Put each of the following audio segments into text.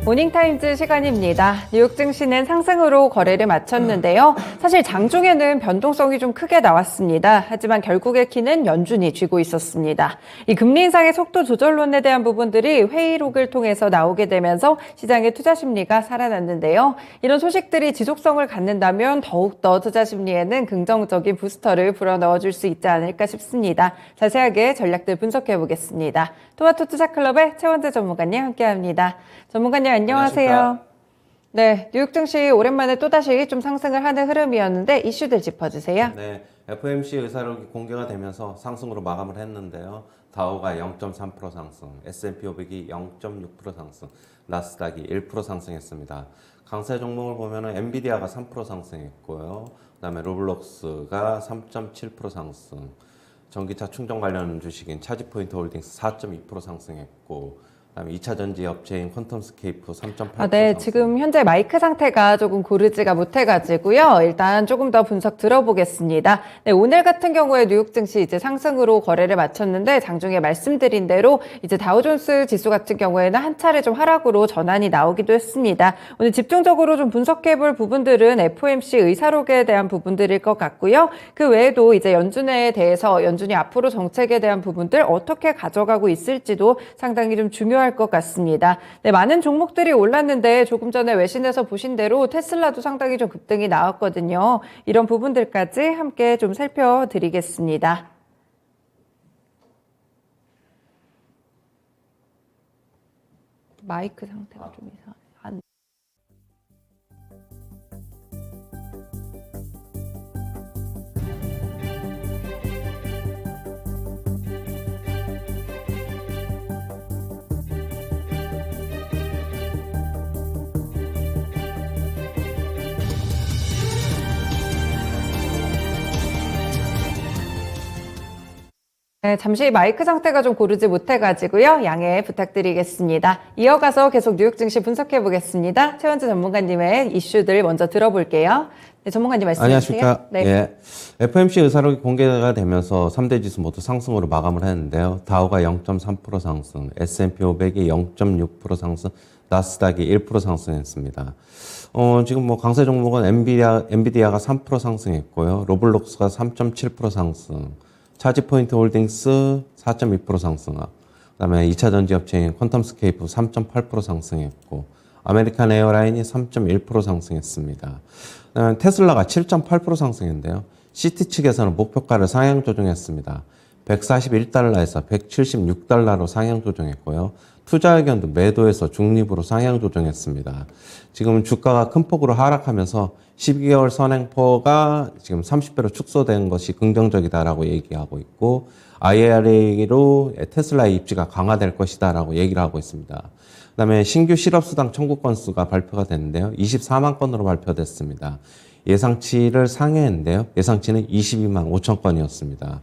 모닝타임즈 시간입니다. 뉴욕 증시는 상승으로 거래를 마쳤는데요. 사실 장중에는 변동성이 좀 크게 나왔습니다. 하지만 결국의 키는 연준이 쥐고 있었습니다. 이 금리 인상의 속도 조절론에 대한 부분들이 회의록을 통해서 나오게 되면서 시장의 투자 심리가 살아났는데요. 이런 소식들이 지속성을 갖는다면 더욱더 투자 심리에는 긍정적인 부스터를 불어넣어줄 수 있지 않을까 싶습니다. 자세하게 전략들 분석해 보겠습니다. 토마토 투자클럽의 최원재 전문가님 함께합니다. 전문가님 안녕하세요. 안녕하십니까? 네, 뉴욕 증시 오랜만에 또다시 좀 상승을 하는 흐름이었는데 이슈들 짚어주세요. 네, FOMC 의사록이 공개가 되면서 상승으로 마감을 했는데요. 다우가 0.3% 상승, S&P 500이 0.6% 상승, 나스닥이 1% 상승했습니다. 강세 종목을 보면은 엔비디아가 3% 상승했고요. 그다음에 로블록스가 3.7% 상승, 전기차 충전 관련 주식인 차지포인트 홀딩스 4.2% 상승했고, 그다음에 2차 전지 업체인 퀀텀스케이프 3.8%. 네, 지금 현재 마이크 상태가 조금 고르지가 못해가지고요. 일단 조금 더 분석 들어보겠습니다. 네, 오늘 같은 경우에 뉴욕 증시 이제 상승으로 거래를 마쳤는데 장중에 말씀드린 대로 이제 다우존스 지수 같은 경우에는 한 차례 좀 하락으로 전환이 나오기도 했습니다. 오늘 집중적으로 좀 분석해볼 부분들은 FOMC 의사록에 대한 부분들일 것 같고요. 그 외에도 이제 연준에 대해서 연준이 앞으로 정책에 대한 부분들 어떻게 가져가고 있을지도 상당히 좀 중요할 것 같습니다. 네, 많은 종목들이 올랐는데 조금 전에 외신에서 보신 대로 테슬라도 상당히 좀 급등이 나왔거든요. 이런 부분들까지 함께 좀 살펴드리겠습니다. 마이크 상태가 좀 이상해요. 네, 잠시 마이크 상태가 좀 고르지 못해가지고요. 양해 부탁드리겠습니다. 이어가서 계속 뉴욕 증시 분석해 보겠습니다. 최원재 전문가님의 이슈들 먼저 들어볼게요. 네, 전문가님 말씀해 주세요. 안녕하십니까? 네. 예. FOMC 의사록이 공개가 되면서 3대 지수 모두 상승으로 마감을 했는데요. 다우가 0.3% 상승, S&P 500이 0.6% 상승, 나스닥이 1% 상승했습니다. 지금 뭐 강세 종목은 엔비디아가 3% 상승했고요. 로블록스가 3.7% 상승, 차지포인트 홀딩스 4.2% 상승, 그다음에 2차 전지 업체인 퀀텀스케이프 3.8% 상승했고, 아메리칸 에어라인이 3.1% 상승했습니다. 테슬라가 7.8% 상승했는데요. 시티 측에서는 목표가를 상향 조정했습니다. 141달러에서 176달러로 상향 조정했고요. 투자 의견도 매도에서 중립으로 상향 조정했습니다. 지금 주가가 큰 폭으로 하락하면서 12개월 선행포가 지금 30배로 축소된 것이 긍정적이다라고 얘기하고 있고, IRA로 테슬라의 입지가 강화될 것이다라고 얘기를 하고 있습니다. 그다음에 신규 실업수당 청구 건수가 발표가 됐는데요. 24만 건으로 발표됐습니다. 예상치를 상회했는데요. 예상치는 22만 5천 건이었습니다.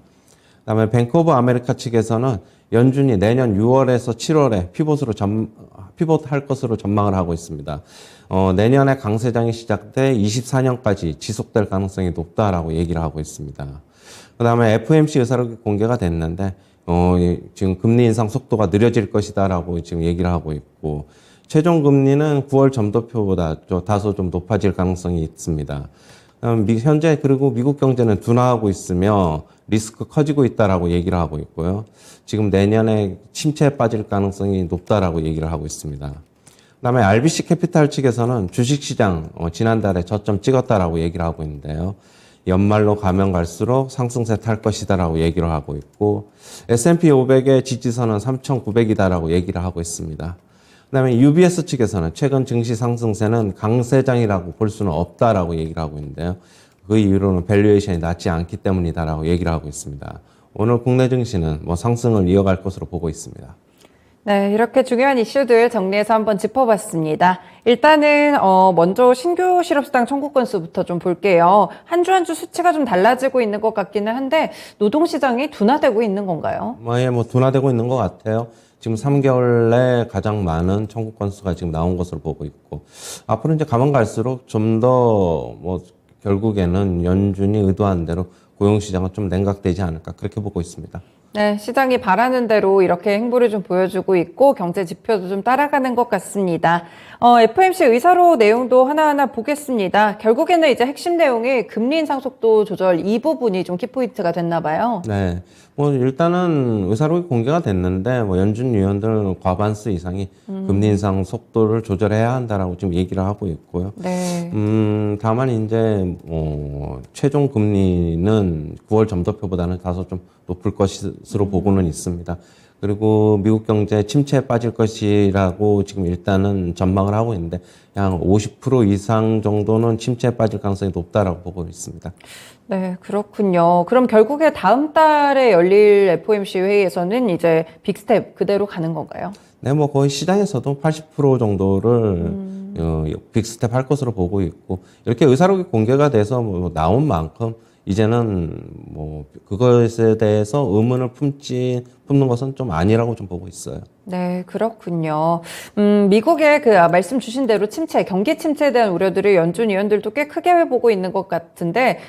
그다음에 뱅크 오브 아메리카 측에서는 연준이 내년 6월에서 7월에 피봇할 것으로 전망을 하고 있습니다. 내년에 강세장이 시작돼 24년까지 지속될 가능성이 높다라고 얘기를 하고 있습니다. 그다음에 FOMC 의사록이 공개가 됐는데 지금 금리 인상 속도가 느려질 것이다라고 지금 얘기를 하고 있고, 최종 금리는 9월 점도표보다 다소 좀 높아질 가능성이 있습니다. 현재 그리고 미국 경제는 둔화하고 있으며 리스크 커지고 있다라고 얘기를 하고 있고요. 지금 내년에 침체에 빠질 가능성이 높다라고 얘기를 하고 있습니다. 그다음에 RBC 캐피탈 측에서는 주식시장 지난달에 저점 찍었다라고 얘기를 하고 있는데요. 연말로 가면 갈수록 상승세 탈 것이다라고 얘기를 하고 있고, S&P 500의 지지선은 3,900이다라고 얘기를 하고 있습니다. 그다음에 UBS 측에서는 최근 증시 상승세는 강세장이라고 볼 수는 없다라고 얘기를 하고 있는데요. 그 이유로는 밸류에이션이 낮지 않기 때문이다라고 얘기를 하고 있습니다. 오늘 국내 증시는 상승을 이어갈 것으로 보고 있습니다. 네, 이렇게 중요한 이슈들 정리해서 한번 짚어봤습니다. 일단은 먼저 신규 실업수당 청구 건수부터 좀 볼게요. 한 주 한 주 수치가 좀 달라지고 있는 것 같기는 한데 노동시장이 둔화되고 있는 건가요? 둔화되고 있는 것 같아요. 지금 3개월 내 가장 많은 청구 건수가 지금 나온 것으로 보고 있고, 앞으로 이제 가면 갈수록 좀 더 결국에는 연준이 의도한 대로 고용시장은 좀 냉각되지 않을까 그렇게 보고 있습니다. 네, 시장이 바라는 대로 이렇게 행보를 좀 보여주고 있고 경제 지표도 좀 따라가는 것 같습니다. FOMC 의사로 내용도 하나하나 보겠습니다. 결국에는 이제 핵심 내용이 금리 인상 속도 조절 이 부분이 좀 키포인트가 됐나 봐요. 네. 뭐 일단은 의사록이 공개가 됐는데 뭐 연준 위원들 과반수 이상이 금리 인상 속도를 조절해야 한다라고 지금 얘기를 하고 있고요. 네. 다만 이제 최종 금리는 9월 점도표보다는 다소 좀 높을 것으로 보고는 있습니다. 그리고 미국 경제 침체에 빠질 것이라고 지금 일단은 전망을 하고 있는데 약 50% 이상 정도는 침체에 빠질 가능성이 높다라고 보고 있습니다. 네, 그렇군요. 그럼 결국에 다음 달에 열릴 FOMC 회의에서는 이제 빅스텝 그대로 가는 건가요? 네, 뭐 거의 시장에서도 80% 정도를 빅스텝 할 것으로 보고 있고 이렇게 의사록이 공개가 돼서 뭐 나온 만큼 이제는 뭐 그것에 대해서 의문을 품는 것은 좀 아니라고 좀 보고 있어요. 네, 그렇군요. 미국의 말씀 주신 대로 경기 침체에 대한 우려들을 연준 위원들도 꽤 크게 보고 있는 것 같은데,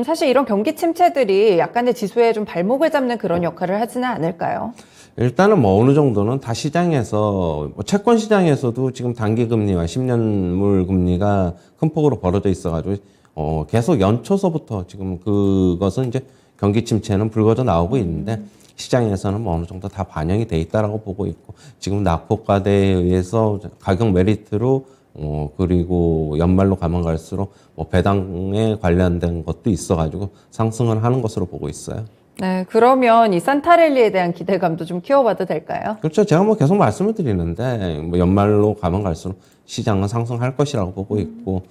사실 이런 경기 침체들이 약간의 지수에 좀 발목을 잡는 그런 역할을 하지는 않을까요? 일단은 뭐 어느 정도는 다 시장에서 뭐 채권 시장에서도 지금 단기 금리와 10년물 금리가 큰 폭으로 벌어져 있어가지고 계속 연초서부터 지금 그것은 이제 경기 침체는 불거져 나오고 있는데 시장에서는 뭐 어느 정도 다 반영이 돼 있다라고 보고 있고 지금 낙폭과대에 의해서 가격 메리트로 그리고 연말로 가면 갈수록 뭐 배당에 관련된 것도 있어가지고 상승을 하는 것으로 보고 있어요. 네, 그러면 이 산타랠리에 대한 기대감도 좀 키워봐도 될까요? 그렇죠. 제가 뭐 계속 말씀을 드리는데 뭐 연말로 가면 갈수록 시장은 상승할 것이라고 보고 있고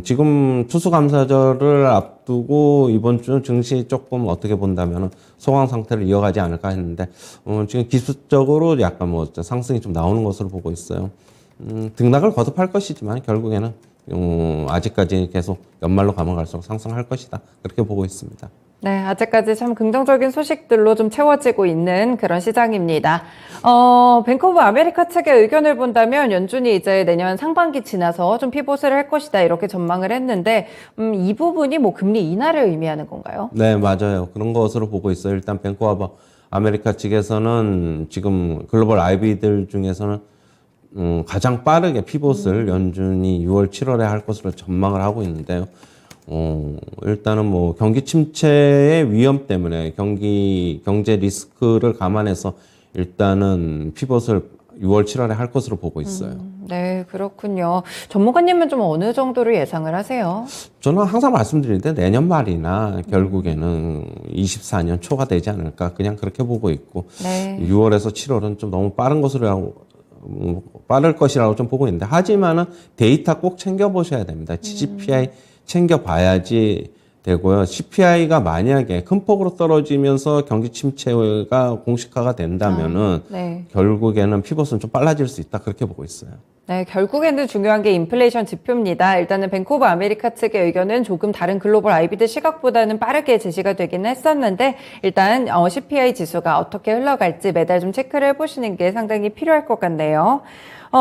지금 추수감사절을 앞두고 이번 주 증시 조금 어떻게 본다면은 소강 상태를 이어가지 않을까 했는데 지금 기술적으로 약간 뭐 상승이 좀 나오는 것으로 보고 있어요. 등락을 거듭할 것이지만 결국에는 아직까지 계속 연말로 가면 갈수록 상승할 것이다. 그렇게 보고 있습니다. 네, 아직까지 참 긍정적인 소식들로 좀 채워지고 있는 그런 시장입니다. 뱅크 오브 아메리카 측의 의견을 본다면 연준이 이제 내년 상반기 지나서 좀 피봇을 할 것이다 이렇게 전망을 했는데 이 부분이 뭐 금리 인하를 의미하는 건가요? 네, 맞아요. 그런 것으로 보고 있어요. 일단 뱅크 오브 아메리카 측에서는 지금 글로벌 IB들 중에서는 가장 빠르게 피봇을 연준이 6월, 7월에 할 것으로 전망을 하고 있는데요. 일단은 뭐 경기 침체의 위험 때문에 경제 리스크를 감안해서 일단은 피벗을 6월, 7월에 할 것으로 보고 있어요. 네, 그렇군요. 전문가님은 좀 어느 정도로 예상을 하세요? 저는 항상 말씀드리는데 내년 말이나 결국에는 24년 초가 되지 않을까 그냥 그렇게 보고 있고 네. 6월에서 7월은 좀 너무 빠른 것으로 빠를 것이라고 좀 보고 있는데 하지만은 데이터 꼭 챙겨보셔야 됩니다. CPI 챙겨봐야지 되고요. CPI가 만약에 큰 폭으로 떨어지면서 경기 침체가 공식화가 된다면은 네. 결국에는 피벗은 좀 빨라질 수 있다 그렇게 보고 있어요. 네, 결국에는 중요한 게 인플레이션 지표입니다. 일단은 뱅크 오브 아메리카 측의 의견은 조금 다른 글로벌 IB들 시각보다는 빠르게 제시가 되기는 했었는데 일단 CPI 지수가 어떻게 흘러갈지 매달 좀 체크를 해보시는 게 상당히 필요할 것 같네요.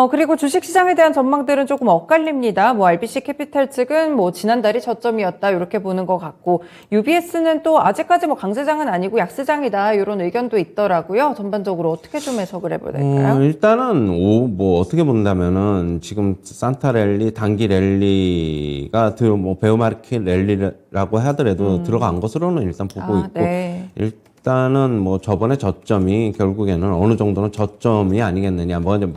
그리고 주식시장에 대한 전망들은 조금 엇갈립니다. 뭐 RBC 캐피탈 측은 뭐 지난달이 저점이었다 이렇게 보는 것 같고 UBS는 또 아직까지 뭐 강세장은 아니고 약세장이다 이런 의견도 있더라고요. 전반적으로 어떻게 좀 해석을 해봐야 될까요? 일단은 뭐 어떻게 본다면은 지금 산타랠리 단기 랠리가 뭐 베어마르켓 랠리라고 하더라도 들어간 것으로는 일단 보고 있고 네. 일단은 뭐 저번에 저점이 결국에는 어느 정도는 저점이 아니겠느냐. 뭐 이제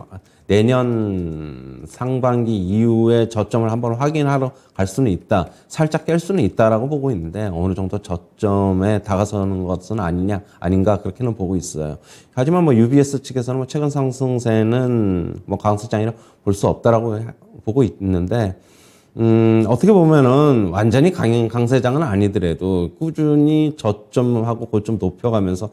내년 상반기 이후에 저점을 한번 확인하러 갈 수는 있다. 살짝 깰 수는 있다라고 보고 있는데 어느 정도 저점에 다가서는 것은 아닌가 그렇게는 보고 있어요. 하지만 뭐 UBS 측에서는 뭐 최근 상승세는 뭐 강세장이라 볼 수 없다라고 보고 있는데 어떻게 보면은 완전히 강세장은 아니더라도 꾸준히 저점하고 고점 높여가면서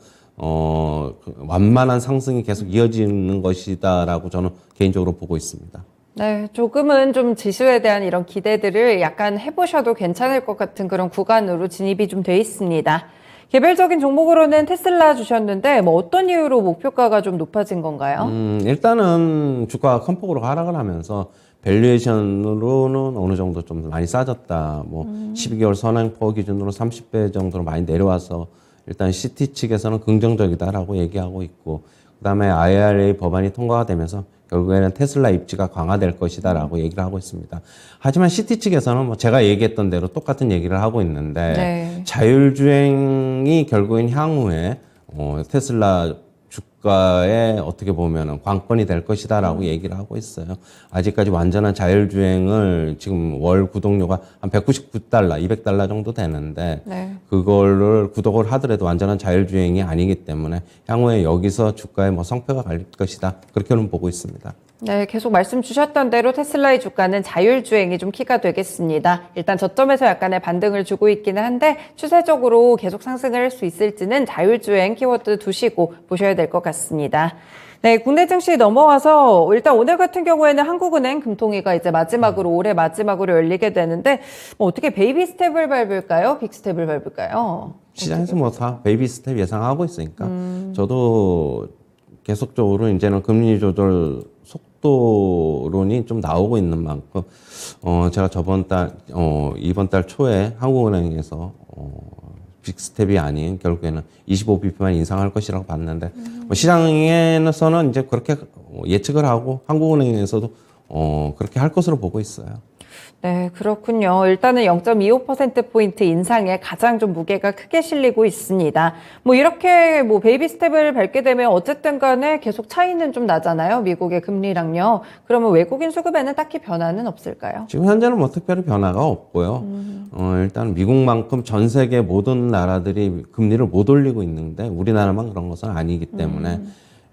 완만한 상승이 계속 이어지는 것이다라고 저는 개인적으로 보고 있습니다. 네, 조금은 좀 지수에 대한 이런 기대들을 약간 해보셔도 괜찮을 것 같은 그런 구간으로 진입이 좀 돼 있습니다. 개별적인 종목으로는 테슬라 주셨는데 뭐 어떤 이유로 목표가가 좀 높아진 건가요? 일단은 주가가 큰 폭으로 하락을 하면서 밸류에이션으로는 어느 정도 좀 많이 싸졌다. 뭐 12개월 선행포 기준으로 30배 정도로 많이 내려와서 일단 시티 측에서는 긍정적이다라고 얘기하고 있고, 그다음에 IRA 법안이 통과가 되면서 결국에는 테슬라 입지가 강화될 것이다라고 얘기를 하고 있습니다. 하지만 시티 측에서는 뭐 제가 얘기했던 대로 똑같은 얘기를 하고 있는데, 네. 자율주행이 결국엔 향후에 테슬라 주가에 어떻게 보면은 관건이 될 것이다라고 얘기를 하고 있어요. 아직까지 완전한 자율주행을 지금 월 구독료가 한 199달러, 200달러 정도 되는데, 네. 그거를 구독을 하더라도 완전한 자율주행이 아니기 때문에 향후에 여기서 주가에 뭐 성패가 갈릴 것이다. 그렇게는 보고 있습니다. 네, 계속 말씀 주셨던 대로 테슬라의 주가는 자율주행이 좀 키가 되겠습니다. 일단 저점에서 약간의 반등을 주고 있기는 한데 추세적으로 계속 상승을 할 수 있을지는 자율주행 키워드 두시고 보셔야 될 것 같습니다. 네, 국내 증시 넘어와서 일단 오늘 같은 경우에는 한국은행 금통위가 이제 마지막으로 올해 마지막으로 열리게 되는데 뭐 어떻게 베이비 스텝을 밟을까요? 빅 스텝을 밟을까요? 시장에서 뭐 다 베이비 스텝 예상하고 있으니까 저도 계속적으로 이제는 금리 조절 속도론이 좀 나오고 있는 만큼 제가 이번 달 초에 한국은행에서 빅스텝이 아닌 결국에는 25bp만 인상할 것이라고 봤는데 뭐 시장에서는 이제 그렇게 예측을 하고 한국은행에서도 그렇게 할 것으로 보고 있어요. 네, 그렇군요. 일단은 0.25%포인트 인상에 가장 좀 무게가 크게 실리고 있습니다. 뭐 이렇게 뭐 베이비 스텝을 밟게 되면 어쨌든 간에 계속 차이는 좀 나잖아요. 미국의 금리랑요. 그러면 외국인 수급에는 딱히 변화는 없을까요? 지금 현재는 뭐 특별히 변화가 없고요. 일단 미국만큼 전 세계 모든 나라들이 금리를 못 올리고 있는데 우리나라만 그런 것은 아니기 때문에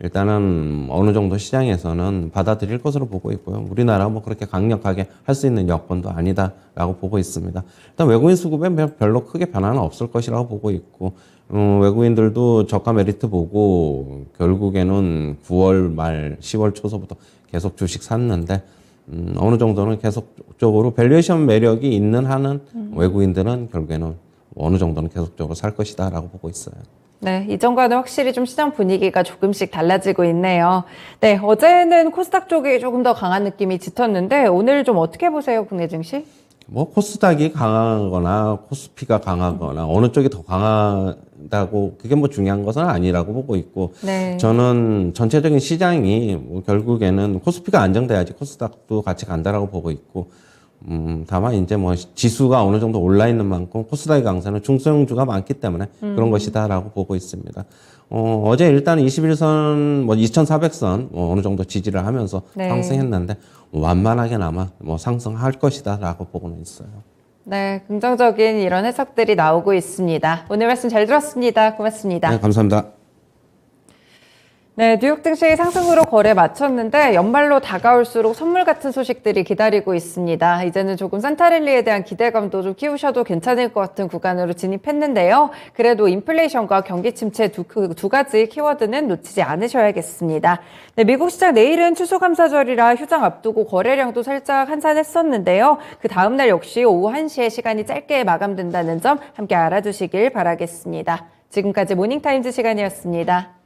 일단은 어느 정도 시장에서는 받아들일 것으로 보고 있고요. 우리나라 뭐 그렇게 강력하게 할 수 있는 여건도 아니다라고 보고 있습니다. 일단 외국인 수급에 별로 크게 변화는 없을 것이라고 보고 있고, 외국인들도 저가 메리트 보고 결국에는 9월 말 10월 초서부터 계속 주식 샀는데, 어느 정도는 계속적으로 밸류에이션 매력이 있는 한은 외국인들은 결국에는 어느 정도는 계속적으로 살 것이다라고 보고 있어요. 네, 이전과는 확실히 좀 시장 분위기가 조금씩 달라지고 있네요. 네, 어제는 코스닥 쪽이 조금 더 강한 느낌이 짙었는데 오늘 좀 어떻게 보세요, 국내 증시? 뭐 코스닥이 강하거나 코스피가 강하거나 어느 쪽이 더 강하다고 그게 뭐 중요한 것은 아니라고 보고 있고, 네. 저는 전체적인 시장이 뭐 결국에는 코스피가 안정돼야지 코스닥도 같이 간다라고 보고 있고, 다만 이제 뭐 지수가 어느 정도 올라 있는 만큼 코스닥의 강세는 중소형주가 많기 때문에 그런 것이다라고 보고 있습니다. 어제 일단 21선, 뭐 2400선 어느 정도 지지를 하면서 네. 상승했는데 완만하게나마 뭐 상승할 것이다라고 보고는 있어요. 네, 긍정적인 이런 해석들이 나오고 있습니다. 오늘 말씀 잘 들었습니다. 고맙습니다. 네, 감사합니다. 네, 뉴욕 증시 상승으로 거래 마쳤는데 연말로 다가올수록 선물 같은 소식들이 기다리고 있습니다. 이제는 조금 산타랠리에 대한 기대감도 좀 키우셔도 괜찮을 것 같은 구간으로 진입했는데요. 그래도 인플레이션과 경기 침체 두 가지 키워드는 놓치지 않으셔야겠습니다. 네, 미국 시장 내일은 추수감사절이라 휴장 앞두고 거래량도 살짝 한산했었는데요. 그 다음날 역시 오후 1시에 시간이 짧게 마감된다는 점 함께 알아두시길 바라겠습니다. 지금까지 모닝타임즈 시간이었습니다.